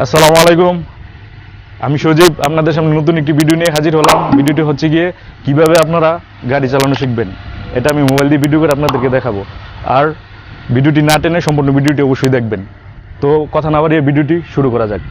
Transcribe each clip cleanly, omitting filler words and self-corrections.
আসসালামু আলাইকুম। আমি সজীব আপনাদের সামনে নতুন একটি ভিডিও নিয়ে হাজির হলাম। ভিডিওটি হচ্ছে গিয়ে কিভাবে আপনারা গাড়ি চালানো শিখবেন। এটা আমি মোবাইল দিয়ে ভিডিও করে আপনাদেরকে দেখাবো। আর ভিডিওটি না টেনে সম্পূর্ণ ভিডিওটি অবশ্যই দেখবেন। তো কথা না বাড়িয়ে ভিডিওটি শুরু করা যাক।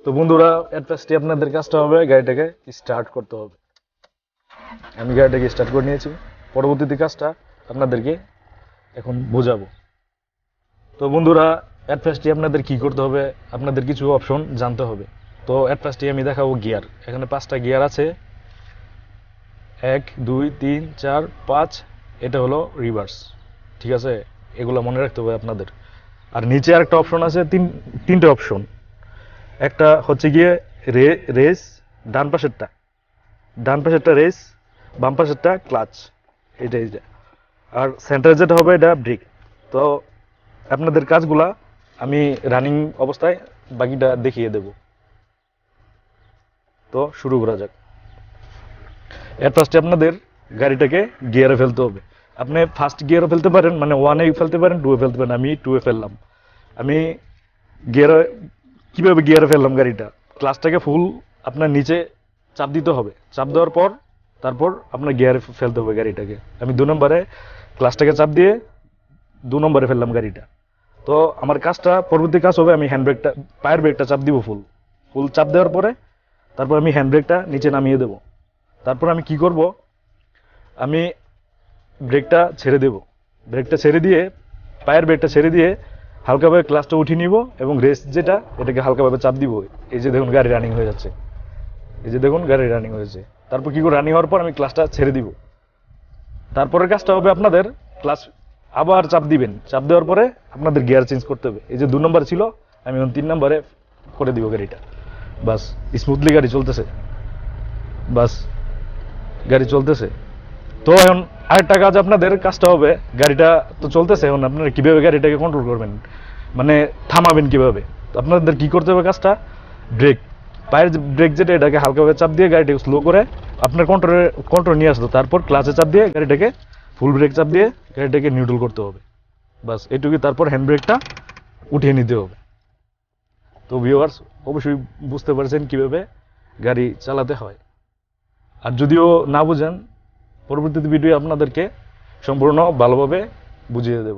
তো বন্ধুরা, এট ফার্স্টে আপনাদের কাজটা হবে গাড়িটাকে স্টার্ট করতে হবে। আমি গাড়িটাকে স্টার্ট করে নিয়েছি। পরবর্তীতে কাজটা আপনাদেরকে এখন বোঝাবো। তো বন্ধুরা, এট ফার্স্টে আপনাদের কি করতে হবে, আপনাদের কিছু অপশন জানতে হবে। তো এট ফার্স্টে আমি দেখাবো গিয়ার। এখানে 5টা গিয়ার আছে, 1 2 3 4 5। এটা হলো রিভার্স, ঠিক আছে? এগুলো মনে রাখতে হবে আপনাদের। আর নিচে আরেকটা অপশন আছে, তিনটে অপশন। একটা হচ্ছে গিয়ে রেস, ডান পাশেরটা রেস, বাম পাশেরটা ক্লাচ। এইটা আর সেন্টারে যেটা হবে এটা ব্রেক। তো আপনাদের কাজগুলা আমি রানিং অবস্থায় বাকিটা দেখিয়ে দেব। তো শুরু করা যাক। এর ফার্স্টে আপনাদের গাড়িটাকে গিয়ারে ফেলতে হবে। আপনি ফার্স্ট গিয়ারও ফেলতে পারেন, মানে 1-এ ফেলতে পারেন, 2-এ ফেলতে পারেন। আমি 2-এ ফেললাম। আমি গিয়ারে কিভাবে গিয়ারে ফেললাম গাড়িটা, ক্লাচটাকে ফুল আপনার নিচে চাপ দিতে হবে। চাপ দেওয়ার পর তারপর আপনার গিয়ারে ফেলতে হবে গাড়িটাকে। আমি 2 নম্বরে ক্লাচটাকে চাপ দিয়ে 2 নম্বরে ফেললাম গাড়িটা। তো আমার কাজটা, পরবর্তী কাজ হবে আমি হ্যান্ড ব্রেকটা, পায়ের ব্রেকটা চাপ দিব ফুল ফুল চাপ দেওয়ার পরে তারপর আমি হ্যান্ড ব্রেকটা নিচে নামিয়ে দেব। তারপর আমি কি করব, আমি ব্রেকটা ছেড়ে দেব। ব্রেকটা ছেড়ে দিয়ে, পায়ের ব্রেকটা ছেড়ে দিয়ে হালকাভাবে ক্লাচটা উঠিয়ে নিব এবং রেস্ট যেটা, এটাকে হালকাভাবে চাপ দিব। এই যে দেখুন গাড়ি রানিং হয়ে যাচ্ছে, এই যে দেখুন গাড়ি রানিং হয়েছে। তারপর কি করে, রানিং হওয়ার পর আমি ক্লাচটা ছেড়ে দিব। তারপরের কাজটা হবে আপনাদের ক্লাচ আবার চাপ দিবেন। চাপ দেওয়ার পরে আপনাদের গিয়ার চেঞ্জ করতে হবে। এই যে 2 নম্বর ছিল, আমি এখন 3 নম্বরে করে দিব গাড়িটা। বাস, স্মুথলি গাড়ি চলতেছে। বাস, গাড়ি চলতেছে। তো এখন আরেকটা কাজ, আপনাদের কাজটা হবে, গাড়িটা তো চলতেছে, এখন আপনারা কিভাবে গাড়িটাকে কন্ট্রোল করবেন, মানে থামাবেন কিভাবে। তো আপনাদের কি করতে হবে কাজটা, ব্রেক, পায়ের ব্রেক যেটা, এটাকে হালকাভাবে চাপ দিয়ে গাড়িটাকে স্লো করে আপনার কন্ট্রোল নিয়ে আসতো। তারপর ক্লাচে চাপ দিয়ে গাড়িটাকে ফুল ব্রেক চাপ দিয়ে গাড়িটাকে নিউট্রাল করতে হবে। বাস এটুকুই। তারপর হ্যান্ড ব্রেকটা উঠিয়ে নিতে হবে। তো ভিউয়ার্স, অবশ্যই বুঝতে পারছেন কিভাবে গাড়ি চালাতে হয়। আর যদিও না বুঝেন, পরবর্তী ভিডিও আপনাদেরকে সম্পূর্ণ ভালোভাবে বুঝিয়ে দেব।